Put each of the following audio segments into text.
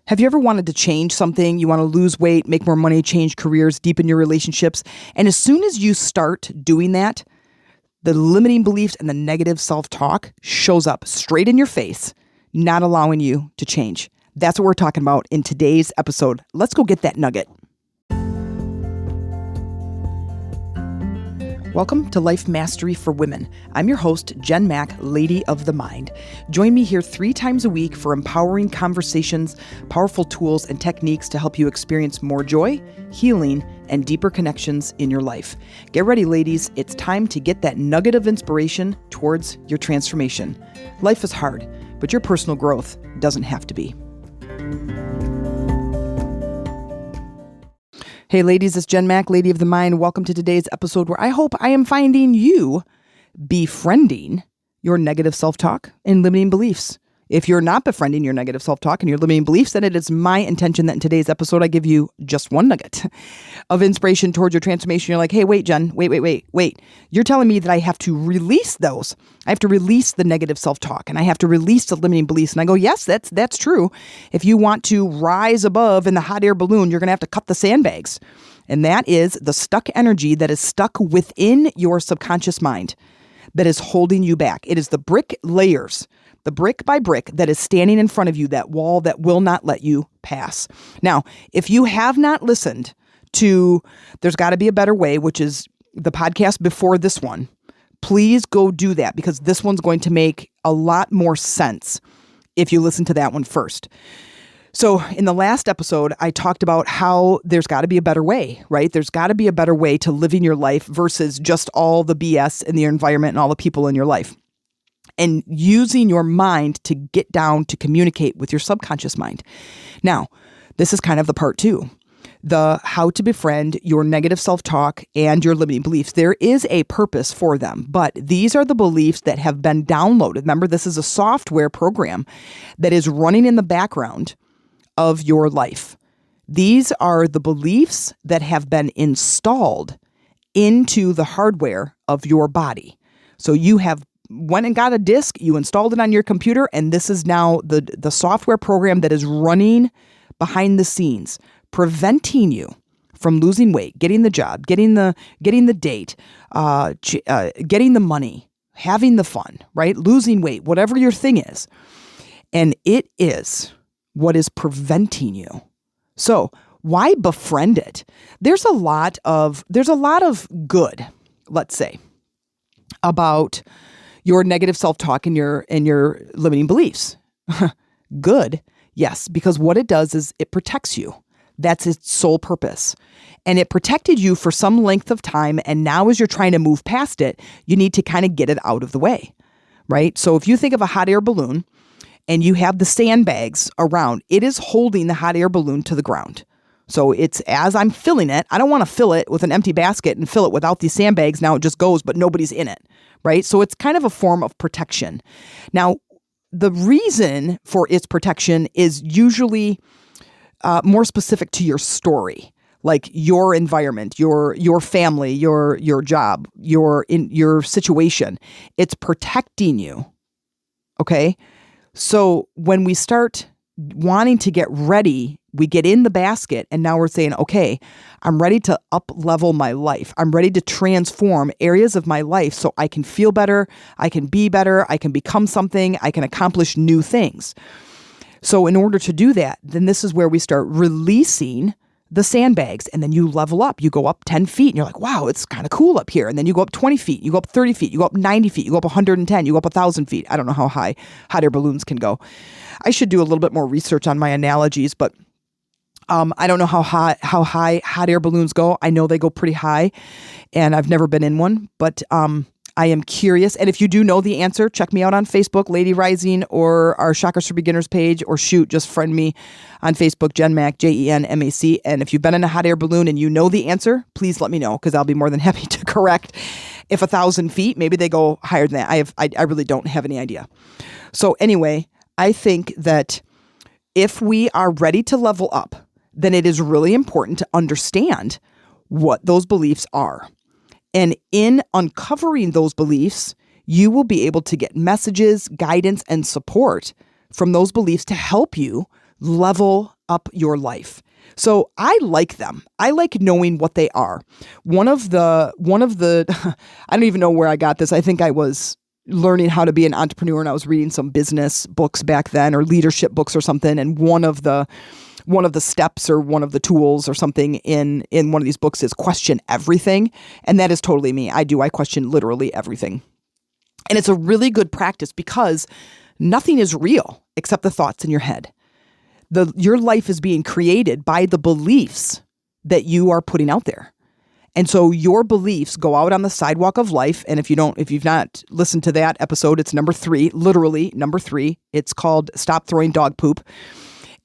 Have you ever wanted to change something? You want to lose weight, make more money, change careers, deepen your relationships. And as soon as you start doing that, the limiting beliefs and the negative self-talk shows up straight in your face, not allowing you to change. That's what we're talking about in today's episode. Let's go get that nugget. Welcome to Life Mastery for Women. I'm your host, Jen Mack, Lady of the Mind. Join me here 3 times a week for empowering conversations, powerful tools, and techniques to help you experience more joy, healing, and deeper connections in your life. Get ready, ladies. It's time to get that nugget of inspiration towards your transformation. Life is hard, but your personal growth doesn't have to be. Hey ladies, it's Jen Mack, Lady of the Mind. Welcome to today's episode where I hope I am finding you befriending your negative self-talk and limiting beliefs. If you're not befriending your negative self-talk and your limiting beliefs, then it is my intention that in today's episode, I give you just one nugget of inspiration towards your transformation. You're like, hey, wait, Jen, wait. You're telling me that I have to release those. I have to release the negative self-talk and I have to release the limiting beliefs. And I go, yes, that's true. If you want to rise above in the hot air balloon, you're going to have to cut the sandbags. And that is the stuck energy that is stuck within your subconscious mind that is holding you back. It is the brick layers, the brick by brick that is standing in front of you, that wall that will not let you pass. Now, if you have not listened to There's Gotta Be a Better Way, which is the podcast before this one, please go do that because this one's going to make a lot more sense if you listen to that one first. So in the last episode, I talked about how there's got to be a better way, right? There's got to be a better way to living your life versus just all the BS in the environment and all the people in your life. And using your mind to get down to communicate with your subconscious mind. Now, this is kind of the part 2. The how to befriend your negative self-talk and your limiting beliefs. There is a purpose for them, but these are the beliefs that have been downloaded. Remember, this is a software program that is running in the background of your life. These are the beliefs that have been installed into the hardware of your body. So you have went and got a disk, you installed it on your computer, and this is now the software program that is running behind the scenes, preventing you from losing weight, getting the job, getting the date, getting the money, having the fun, right? Losing weight, whatever your thing is. And it is what is preventing you. So why befriend it? There's a lot of good, let's say, about your negative self-talk and your limiting beliefs. Good, yes, because what it does is it protects you. That's its sole purpose. And it protected you for some length of time, and now as you're trying to move past it, you need to kind of get it out of the way, right? So if you think of a hot air balloon and you have the sandbags around, it is holding the hot air balloon to the ground. So it's as I'm filling it, I don't want to fill it with an empty basket and fill it without these sandbags. Now it just goes, but nobody's in it, right? So it's kind of a form of protection. Now, the reason for its protection is usually more specific to your story, like your environment, your family, your job, your situation. It's protecting you, okay? So when we start wanting to get ready, we get in the basket and now we're saying, okay, I'm ready to up-level my life. I'm ready to transform areas of my life so I can feel better, I can be better, I can become something, I can accomplish new things. So in order to do that, then this is where we start releasing the sandbags, and then you level up. You go up 10 feet and you're like, wow, it's kind of cool up here. And then you go up 20 feet, you go up 30 feet, you go up 90 feet, you go up 110, you go up 1,000 feet. I don't know how high hot air balloons can go. I should do a little bit more research on my analogies, but I don't know how high hot air balloons go. I know they go pretty high, and I've never been in one, but I am curious. And if you do know the answer, check me out on Facebook, Lady Rising, or our Chakras for Beginners page, or just friend me on Facebook, Jen Mack, JenMac. And if you've been in a hot air balloon and you know the answer, please let me know, because I'll be more than happy to correct. If 1,000 feet, maybe they go higher than that. I really don't have any idea. So anyway, I think that if we are ready to level up, then it is really important to understand what those beliefs are. And in uncovering those beliefs, you will be able to get messages, guidance, and support from those beliefs to help you level up your life. So I like them. I like knowing what they are. One of the, I don't even know where I got this. I think I was learning how to be an entrepreneur and I was reading some business books back then or leadership books or something. And one of the steps or one of the tools or something in one of these books is question everything. And that is totally me. I question literally everything. And it's a really good practice because nothing is real except the thoughts in your head. Your life is being created by the beliefs that you are putting out there. And so your beliefs go out on the sidewalk of life. And if you've not listened to that episode, it's number 3, literally number 3. It's called Stop Throwing Dog Poop.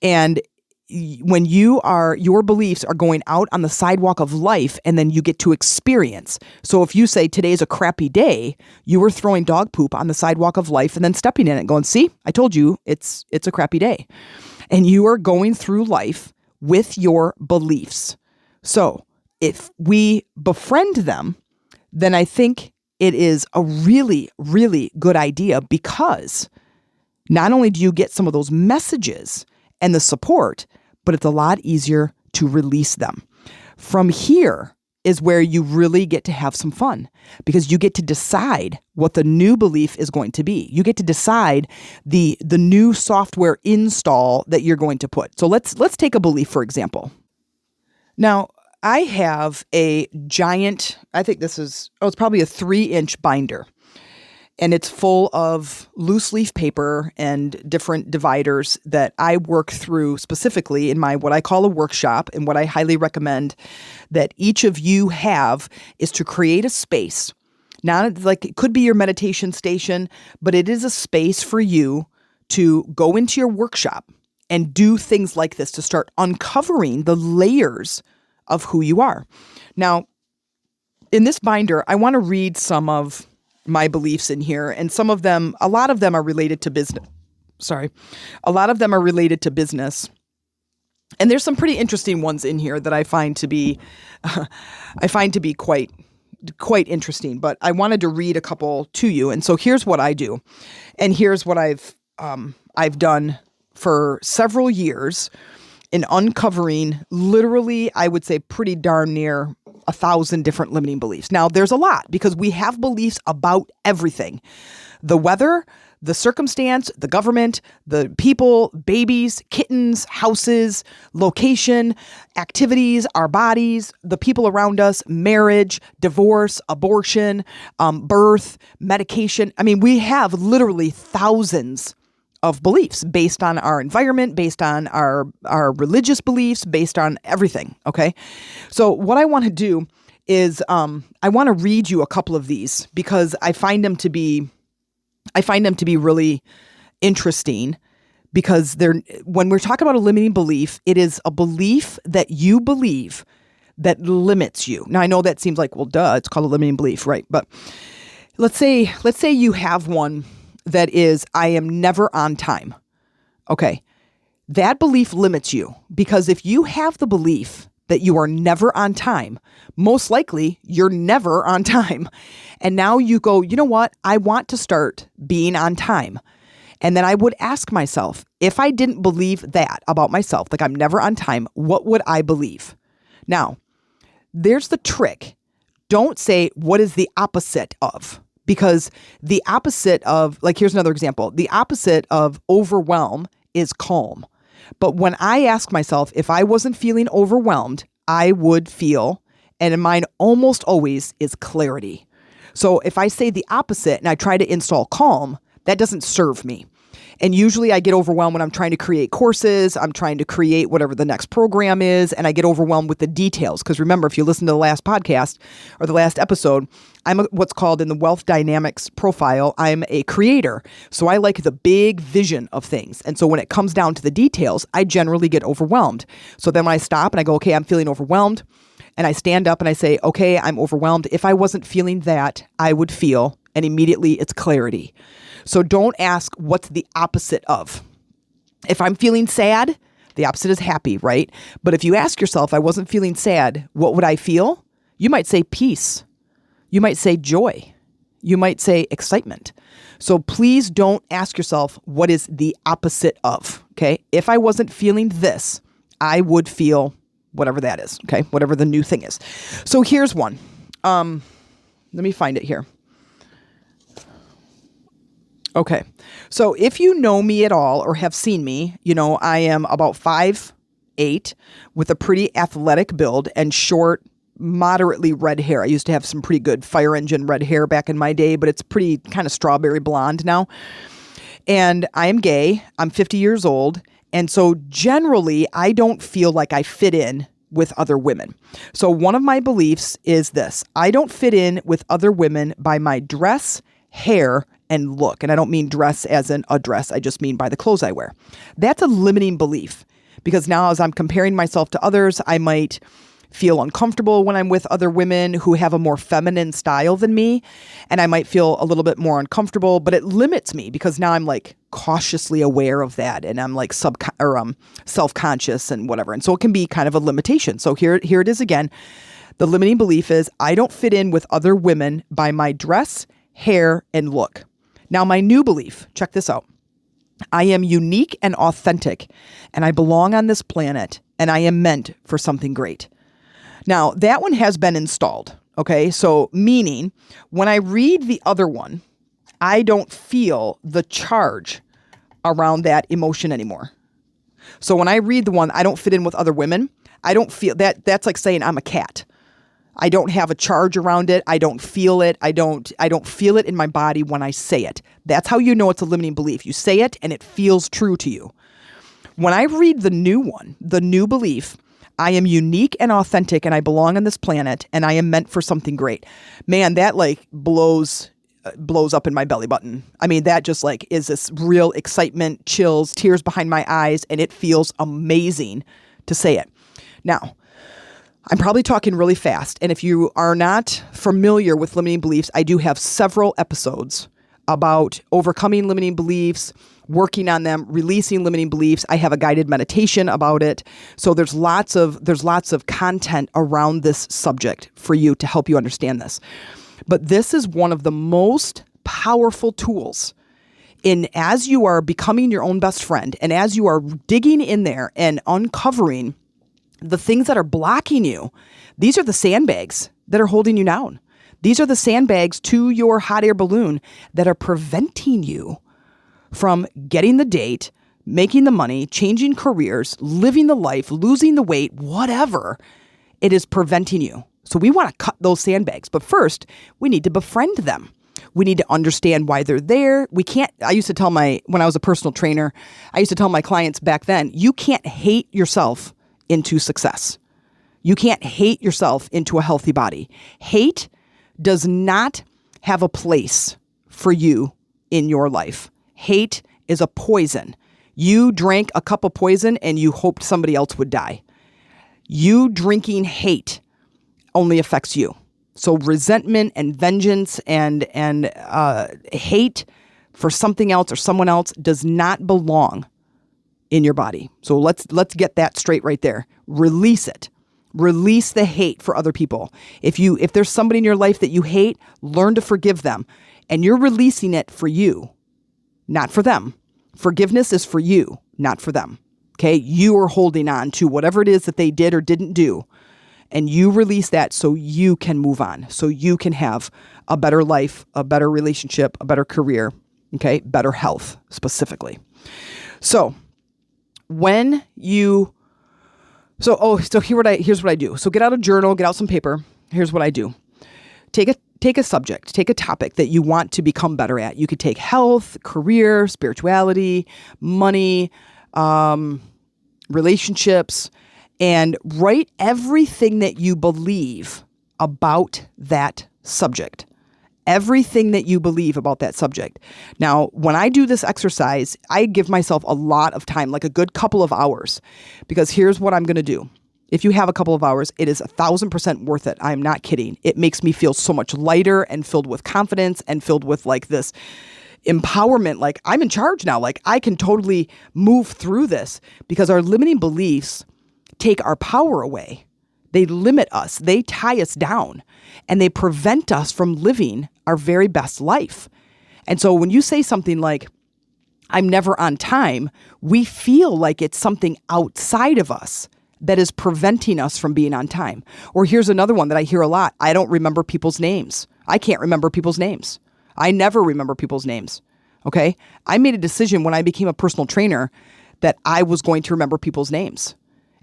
And when your beliefs are going out on the sidewalk of life and then you get to experience. So if you say today's a crappy day, you were throwing dog poop on the sidewalk of life and then stepping in it going, see, I told you it's a crappy day. And you are going through life with your beliefs. So if we befriend them, then I think it is a really, really good idea because not only do you get some of those messages and the support, but it's a lot easier to release them. From here is where you really get to have some fun because you get to decide what the new belief is going to be. You get to decide the new software install that you're going to put. So let's take a belief, for example. Now, I have a giant, I think this is, it's probably a 3-inch binder. And it's full of loose leaf paper and different dividers that I work through specifically in my what I call a workshop. And what I highly recommend that each of you have is to create a space. Not like it could be your meditation station, but it is a space for you to go into your workshop and do things like this to start uncovering the layers of who you are. Now, in this binder, I want to read some of my beliefs in here. And a lot of them are related to business. A lot of them are related to business. And there's some pretty interesting ones in here that I find to be quite interesting, but I wanted to read a couple to you. And so here's what I do. And here's what I've done for several years in uncovering literally, I would say pretty darn near 1,000 different limiting beliefs. Now, there's a lot because we have beliefs about everything. The weather, the circumstance, the government, the people, babies, kittens, houses, location, activities, our bodies, the people around us, marriage, divorce, abortion, birth, medication. I mean, we have literally thousands of beliefs based on our environment, based on our religious beliefs, based on everything. Okay. So what I want to do is, I want to read you a couple of these because I find them to be really interesting because when we're talking about a limiting belief, it is a belief that you believe that limits you. Now I know that seems like, well, duh, it's called a limiting belief, right? But let's say you have one that is, I am never on time. Okay. That belief limits you because if you have the belief that you are never on time, most likely you're never on time. And now you go, you know what? I want to start being on time. And then I would ask myself, if I didn't believe that about myself, like I'm never on time, what would I believe? Now, there's the trick. Don't say, what is the opposite of? Because the opposite of, like, here's another example. The opposite of overwhelm is calm. But when I ask myself, if I wasn't feeling overwhelmed, I would feel, and mine almost always is clarity. So if I say the opposite and I try to install calm, that doesn't serve me. And usually I get overwhelmed when I'm trying to create courses, I'm trying to create whatever the next program is, and I get overwhelmed with the details. Because remember, if you listen to the last podcast or the last episode, I'm what's called in the Wealth Dynamics profile, I'm a creator. So I like the big vision of things. And so when it comes down to the details, I generally get overwhelmed. So then when I stop and I go, okay, I'm feeling overwhelmed, and I stand up and I say, okay, I'm overwhelmed. If I wasn't feeling that, I would feel, and immediately it's clarity. So don't ask what's the opposite of. If I'm feeling sad, the opposite is happy, right? But if you ask yourself, I wasn't feeling sad, what would I feel? You might say peace. You might say joy. You might say excitement. So please don't ask yourself, what is the opposite of? Okay. If I wasn't feeling this, I would feel whatever that is. Okay. Whatever the new thing is. So here's one. Let me find it here. Okay. So if you know me at all or have seen me, you know, I am about 5'8" with a pretty athletic build and short, moderately red hair. I used to have some pretty good fire engine red hair back in my day, but it's pretty kind of strawberry blonde now. And I am gay. I'm 50 years old. And so generally, I don't feel like I fit in with other women. So one of my beliefs is this: I don't fit in with other women by my dress, hair, and look. And I don't mean dress as in a dress. I just mean by the clothes I wear. That's a limiting belief, because now as I'm comparing myself to others, I might feel uncomfortable when I'm with other women who have a more feminine style than me. And I might feel a little bit more uncomfortable, but it limits me because now I'm like cautiously aware of that. And I'm like self-conscious and whatever. And so it can be kind of a limitation. So here it is again. The limiting belief is I don't fit in with other women by my dress, hair, and look. Now my new belief, check this out. I am unique and authentic, and I belong on this planet, and I am meant for something great. Now, that one has been installed, okay? So meaning when I read the other one, I don't feel the charge around that emotion anymore. So when I read the one, I don't fit in with other women, I don't feel that. That's like saying I'm a cat. I don't have a charge around it. I don't feel it. I don't feel it in my body when I say it. That's how you know it's a limiting belief. You say it and it feels true to you. When I read the new one, the new belief, I am unique and authentic, and I belong on this planet, and I am meant for something great. Man, that like blows up in my belly button. I mean, that just like is this real excitement, chills, tears behind my eyes, and it feels amazing to say it. Now, I'm probably talking really fast, and if you are not familiar with limiting beliefs, I do have several episodes about overcoming limiting beliefs, working on them, releasing limiting beliefs. I have a guided meditation about it. So there's lots of content around this subject for you to help you understand this. But this is one of the most powerful tools as you are becoming your own best friend, and as you are digging in there and uncovering the things that are blocking you. These are the sandbags that are holding you down. These are the sandbags to your hot air balloon that are preventing you from getting the date, making the money, changing careers, living the life, losing the weight, whatever. It is preventing you. So we want to cut those sandbags. But first, we need to befriend them. We need to understand why they're there. When I was a personal trainer, I used to tell my clients back then, you can't hate yourself into success. You can't hate yourself into a healthy body. Hate does not have a place for you in your life. Hate is a poison. You drank a cup of poison and you hoped somebody else would die. You drinking hate only affects you. So resentment and vengeance and hate for something else or someone else does not belong in your body. So let's get that straight right there. Release it. Release the hate for other people. If there's somebody in your life that you hate, learn to forgive them. And you're releasing it for you, not for them. Forgiveness is for you, not for them. Okay? You are holding on to whatever it is that they did or didn't do. And you release that so you can move on, so you can have a better life, a better relationship, a better career, okay? Better health specifically. So here's what I do. So get out a journal, get out some paper. Here's what I do. Take a subject, take a topic that you want to become better at. You could take health, career, spirituality, money, relationships, and write everything that you believe about that subject. Everything that you believe about that subject. Now, when I do this exercise, I give myself a lot of time, like a good couple of hours, because here's what I'm going to do. If you have a couple of hours, it is 1,000% worth it. I'm not kidding. It makes me feel so much lighter and filled with confidence and filled with like this empowerment. Like I'm in charge now. Like I can totally move through this, because our limiting beliefs take our power away. They limit us. They tie us down, and they prevent us from living our very best life. And so when you say something like, I'm never on time, we feel like it's something outside of us that is preventing us from being on time. Or here's another one that I hear a lot. I don't remember people's names. I can't remember people's names. I never remember people's names. Okay? I made a decision when I became a personal trainer that I was going to remember people's names.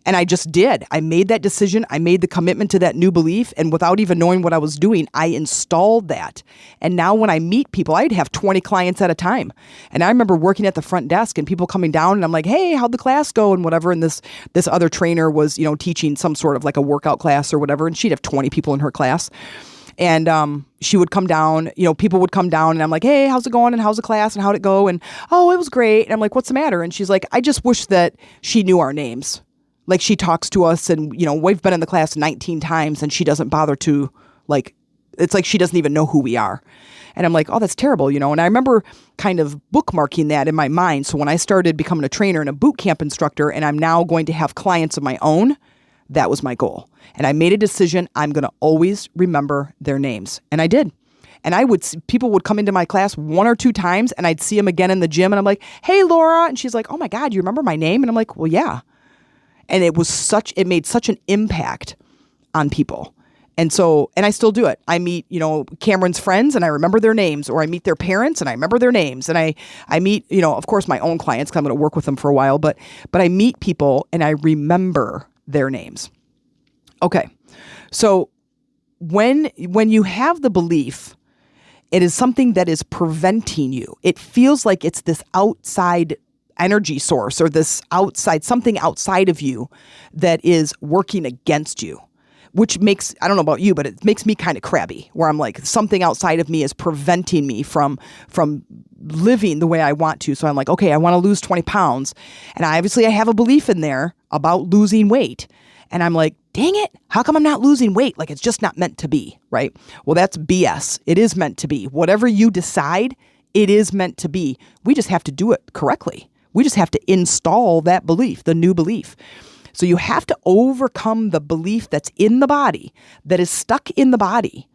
And I just did. I made that decision. I made the commitment to that new belief. And without even knowing what I was doing, I installed that. And now when I meet people, I'd have 20 clients at a time. And I remember working at the front desk and people coming down and I'm like, hey, how'd the class go? And whatever. And this other trainer was, teaching some sort of like a workout class or whatever. And she'd have 20 people in her class. And she would come down, people would come down and I'm like, hey, how's it going? And how's the class? And how'd it go? And, oh, it was great. And I'm like, what's the matter? And she's like, I just wish that she knew our names. Like she talks to us and, we've been in the class 19 times and she doesn't bother to it's like she doesn't even know who we are. And I'm like, oh, that's terrible, And I remember kind of bookmarking that in my mind. So when I started becoming a trainer and a boot camp instructor and I'm now going to have clients of my own, that was my goal. And I made a decision. I'm going to always remember their names. And I did. And people would come into my class 1 or 2 times and I'd see them again in the gym. And I'm like, hey, Laura. And she's like, oh my God, you remember my name? And I'm like, well, yeah. And it made such an impact on people. And I still do it. I meet, Cameron's friends and I remember their names, or I meet their parents and I remember their names. And I meet, of course, my own clients because I'm going to work with them for a while, but I meet people and I remember their names. Okay. So when you have the belief, it is something that is preventing you. It feels like it's this outside energy source or something outside of you that is working against you, which makes, I don't know about you, but it makes me kind of crabby where I'm like, something outside of me is preventing me from living the way I want to. So I'm like, okay, I want to lose 20 pounds. And I have a belief in there about losing weight. And I'm like, dang it, how come I'm not losing weight? Like it's just not meant to be, right? Well, that's BS. It is meant to be. Whatever you decide, it is meant to be. We just have to do it correctly. We just have to install that belief, the new belief. So you have to overcome the belief that's in the body, that is stuck in the body.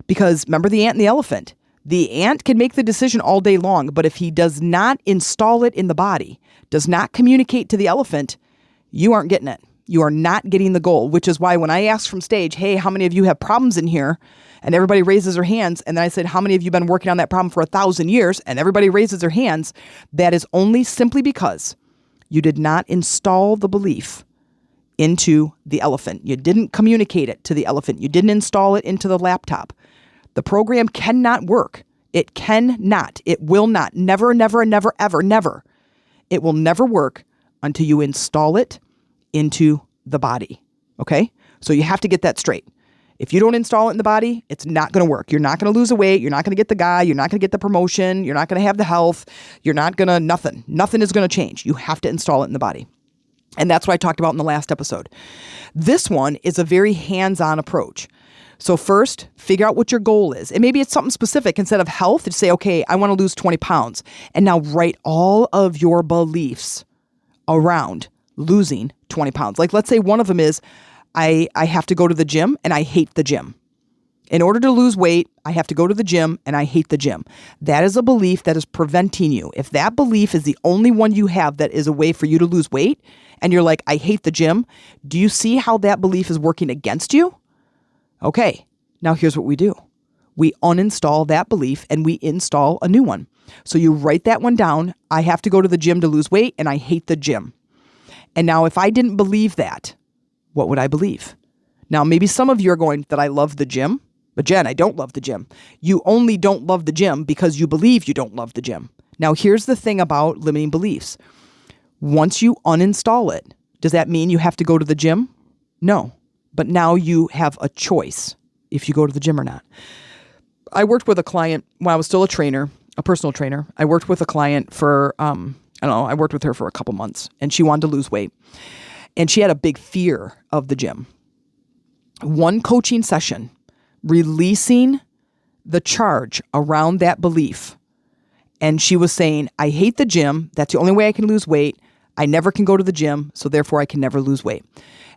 Because remember the ant and the elephant. The ant can make the decision all day long, but if he does not install it in the body, does not communicate to the elephant, you aren't getting it. You are not getting the goal, which is why when I asked from stage, hey, how many of you have problems in here? And everybody raises their hands. And then I said, how many of you have been working on that problem for 1,000 years? And everybody raises their hands. That is only simply because you did not install the belief into the elephant. You didn't communicate it to the elephant. You didn't install it into the laptop. The program cannot work. It cannot. It will not. Never, never, never, ever, never. It will never work until you install it into the body. Okay? So you have to get that straight. If you don't install it in the body, it's not going to work. You're not going to lose the weight. You're not going to get the guy. You're not going to get the promotion. You're not going to have the health. You're not going to, nothing. Nothing is going to change. You have to install it in the body. And that's what I talked about in the last episode. This one is a very hands-on approach. So first, figure out what your goal is. And maybe it's something specific. Instead of health, just say, okay, I want to lose 20 pounds. And now write all of your beliefs around losing 20 pounds. Like let's say one of them is, I have to go to the gym and I hate the gym. In order to lose weight, I have to go to the gym and I hate the gym. That is a belief that is preventing you. If that belief is the only one you have that is a way for you to lose weight and you're like, I hate the gym, do you see how that belief is working against you? Okay, now here's what we do. We uninstall that belief and we install a new one. So you write that one down. I have to go to the gym to lose weight and I hate the gym. And now if I didn't believe that, what would I believe? Now, maybe some of you are going that I love the gym, but Jen, I don't love the gym. You only don't love the gym because you believe you don't love the gym. Now, here's the thing about limiting beliefs. Once you uninstall it, does that mean you have to go to the gym? No, but now you have a choice if you go to the gym or not. I worked with a client when I was still a trainer, a personal trainer. I worked with a client for, I worked with her for a couple months and she wanted to lose weight. And she had a big fear of the gym. One coaching session, releasing the charge around that belief. And she was saying, I hate the gym. That's the only way I can lose weight. I never can go to the gym, so therefore I can never lose weight.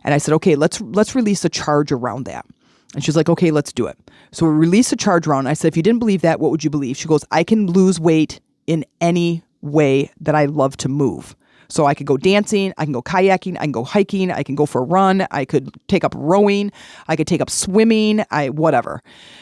And I said, okay, let's release a charge around that. And she's like, okay, let's do it. So we released a charge around. I said, if you didn't believe that, what would you believe? She goes, I can lose weight in any way that I love to move. So I could go dancing, I can go kayaking, I can go hiking, I can go for a run, I could take up rowing, I could take up swimming, whatever.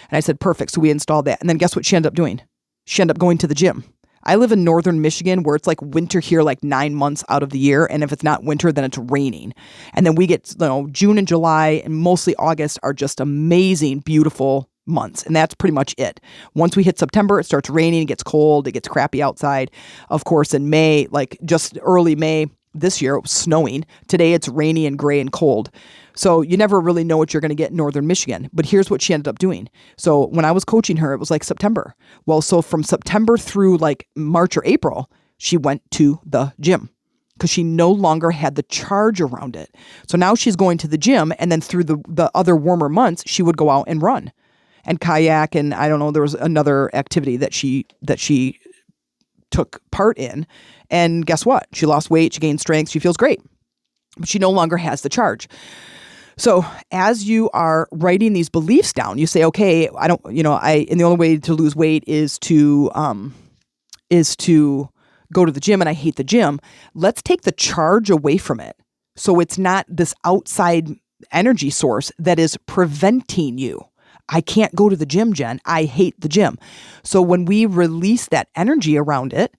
And I said, perfect. So we installed that. And then guess what she ended up doing? She ended up going to the gym. I live in northern Michigan where it's like winter here like 9 months out of the year. And if it's not winter, then it's raining. And then we get, June and July and mostly August are just amazing, beautiful months. And that's pretty much it. Once we hit September, it starts raining, it gets cold, it gets crappy outside. Of course, in May, like just early May this year, it was snowing. Today it's rainy and gray and cold. So you never really know what you're going to get in northern Michigan. But here's what she ended up doing. So when I was coaching her, it was like September. Well, so from September through like March or April, she went to the gym because she no longer had the charge around it. So now she's going to the gym, and then through the other warmer months, she would go out and run and kayak. And I don't know, there was another activity that she took part in. And guess what? She lost weight, she gained strength, she feels great, but she no longer has the charge. So as you are writing these beliefs down, you say, okay, and the only way to lose weight is to go to the gym, and I hate the gym. Let's take the charge away from it. So it's not this outside energy source that is preventing you. I can't go to the gym, Jen. I hate the gym. So when we release that energy around it,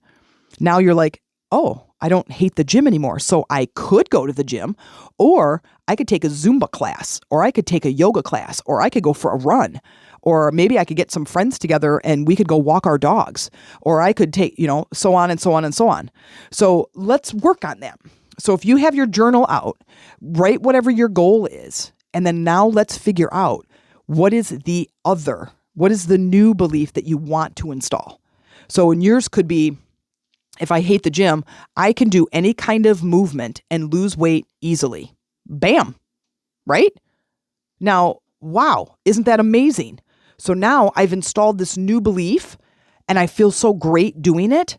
now you're like, oh, I don't hate the gym anymore. So I could go to the gym, or I could take a Zumba class, or I could take a yoga class, or I could go for a run, or maybe I could get some friends together and we could go walk our dogs, or I could take, so on and so on and so on. So let's work on that. So if you have your journal out, write whatever your goal is. And then now let's figure out what is the new belief that you want to install. So in yours could be, if I hate the gym, I can do any kind of movement and lose weight easily. Bam. Right? Now, wow, isn't that amazing? So now I've installed this new belief and I feel so great doing it.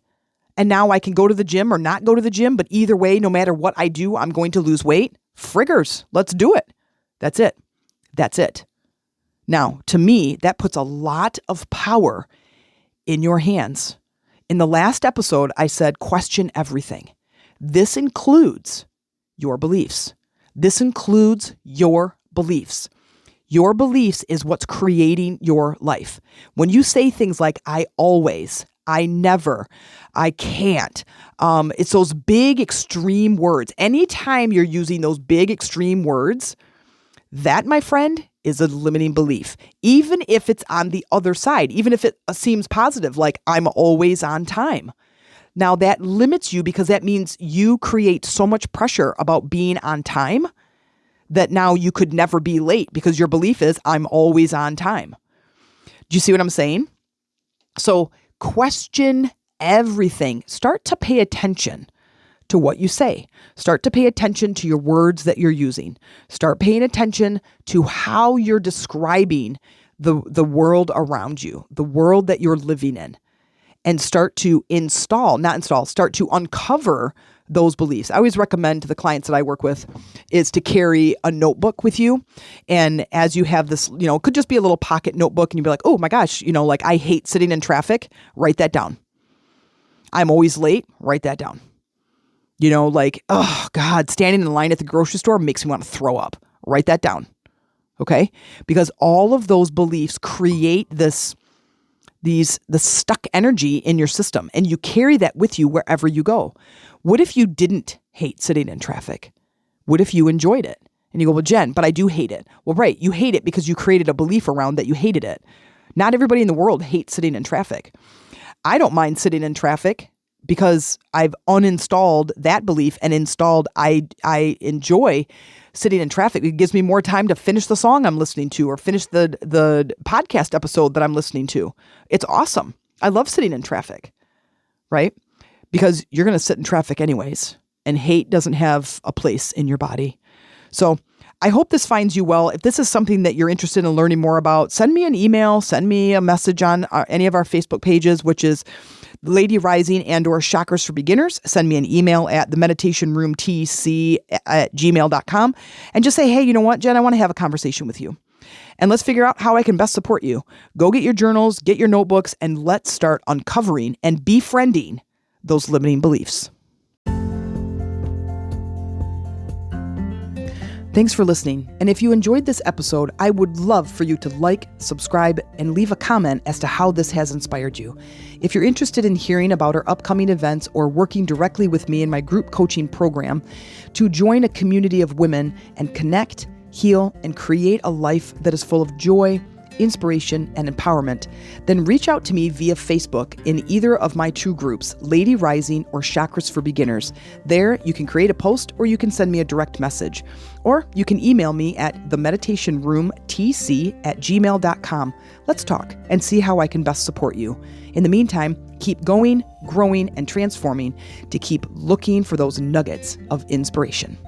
And now I can go to the gym or not go to the gym, but either way, no matter what I do, I'm going to lose weight. Friggers, let's do it. That's it. That's it. Now, to me, that puts a lot of power in your hands. In the last episode, I said, question everything. This includes your beliefs. This includes your beliefs. Your beliefs is what's creating your life. When you say things like, I always, I never, I can't, it's those big extreme words. Anytime you're using those big extreme words, that, my friend, is a limiting belief. Even if it's on the other side, even if it seems positive, like I'm always on time. Now that limits you because that means you create so much pressure about being on time that now you could never be late because your belief is I'm always on time. Do you see what I'm saying? So question everything. Start to pay attention to what you say. Start to pay attention to your words that you're using. Start paying attention to how you're describing the world around you, the world that you're living in, and start to start to uncover those beliefs. I always recommend to the clients that I work with is to carry a notebook with you. And as you have this, it could just be a little pocket notebook and you'd be like, oh my gosh, like I hate sitting in traffic. Write that down. I'm always late. Write that down. Oh God, standing in line at the grocery store makes me want to throw up. Write that down. Okay? Because all of those beliefs create the stuck energy in your system, and you carry that with you wherever you go. What if you didn't hate sitting in traffic? What if you enjoyed it? And you go, well, Jen, but I do hate it. Well, right. You hate it because you created a belief around that you hated it. Not everybody in the world hates sitting in traffic. I don't mind sitting in traffic because I've uninstalled that belief and installed I enjoy sitting in traffic. It gives me more time to finish the song I'm listening to or finish the podcast episode that I'm listening to. It's awesome. I love sitting in traffic, right? Because you're going to sit in traffic anyways, and hate doesn't have a place in your body. So I hope this finds you well. If this is something that you're interested in learning more about, send me an email, send me a message on any of our Facebook pages, which is Lady Rising and or Chakras for Beginners. Send me an email at themeditationroomtc@gmail.com and just say, hey, you know what, Jen, I want to have a conversation with you. And let's figure out how I can best support you. Go get your journals, get your notebooks, and let's start uncovering and befriending those limiting beliefs. Thanks for listening. And if you enjoyed this episode, I would love for you to like, subscribe, and leave a comment as to how this has inspired you. If you're interested in hearing about our upcoming events or working directly with me in my group coaching program to join a community of women and connect, heal, and create a life that is full of joy, inspiration, and empowerment, then reach out to me via Facebook in either of my two groups, Lady Rising or Chakras for Beginners. There, you can create a post or you can send me a direct message. Or you can email me at themeditationroomtc@gmail.com. Let's talk and see how I can best support you. In the meantime, keep going, growing, and transforming to keep looking for those nuggets of inspiration.